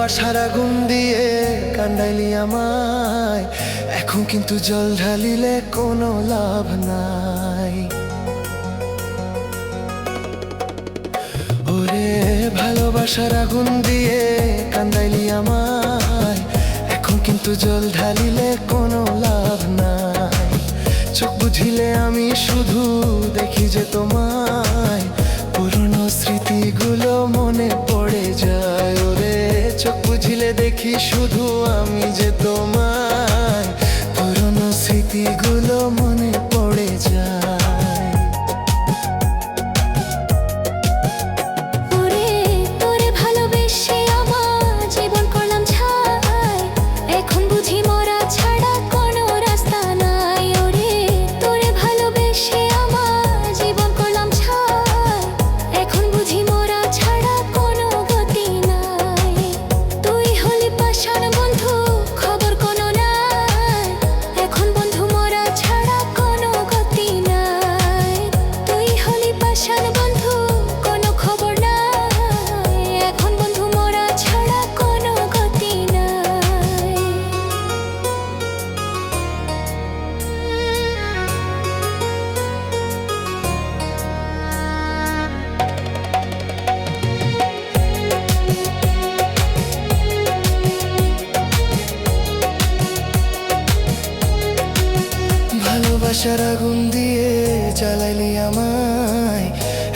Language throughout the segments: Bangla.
ভালোবাসার আগুন দিয়ে কান্দাইলি আমায়, এখন কিন্তু জল ঢালিলে কোনো লাভ নাই। ওরে ভালোবাসার আগুন দিয়ে কান্দাইলি আমায়, এখন কিন্তু জল ঢালিলে কোনো লাভ নাই। চোখ বুঝিলে আমি শুধু দেখি যে তোমায়, পুরনো স্মৃতিগুলো মনে পড়ে যায়। ওরে চোখ বুঝিলে দেখি শুধু আমি যে তোমায়, পুরনো স্মৃতিগুলো মনে পড়ে যায়। ওরে তোরে ভালোবেসে আমার জীবন করলাম ছাই, এখন বুঝি মরা ছাড়া কোনো রাস্তা নাই। ওরে তোরে ভালোবেসে আমার জীবন করলাম ছাই, এখন বুঝি মরা ছাড়া কোনো গতি নাই। তুই হলি পাষাণ বন্ধু, খবর কোনো নাই, এখন বন্ধু মরা ছাড়া কোনো গতি নাই। তুই হলি পাষাণ বন্ধু, কোনো খবর নাই, এখন বন্ধু মরা ছাড়া কোনো গতি নাই। ভালোবাসার আগুন দিয়ে জ্বালাইলি আমায়,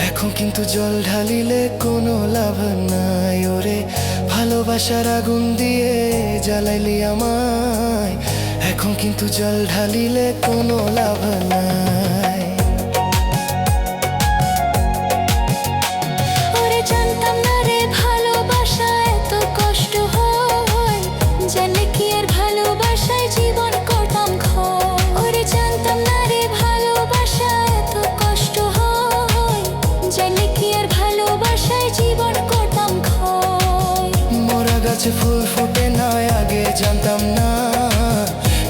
এখন কিন্তু জল ঢালিলে কোনো লাভ নাই। ওরে ভালোবাসার আগুন দিয়ে জ্বালাইলি আমায়, এখন কিন্তু জল ঢালিলে কোনো লাভ নাই। ওরে জানতাম না রে ভালোবাসা এত কষ্ট হয়, জানলে কি আর ভালোবাসায় জীবন করতাম ক্ষয়। ওরে জানতাম না রে ভালোবাসা এত কষ্ট হয়, জানলে কি আর ভালোবাসায় জীবন করতাম ক্ষয়। মরা গাছে ফুল ফোটে না আগে জানতাম না,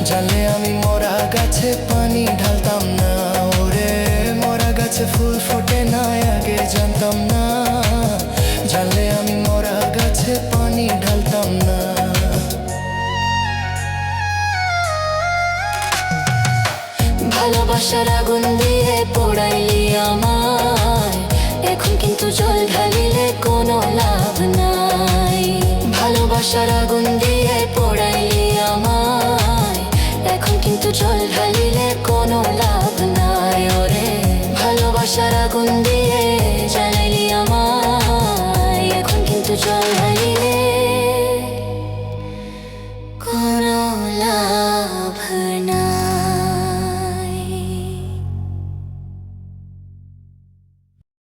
জানলে আমি মরা গাছে পানি ঢালতাম না। ওরে মরা গাছে ফুল ফোটে না আগে জানতাম না, জানলে আমি মরা গাছে পানি ঢালতাম না। ভালোবাসার আগুন দিয়ে পোড়াইলি আমায়, এখন কিন্তু জল ঢালিলে কোনো লাভ নাই। ভালোবাসার আগুন দিয়ে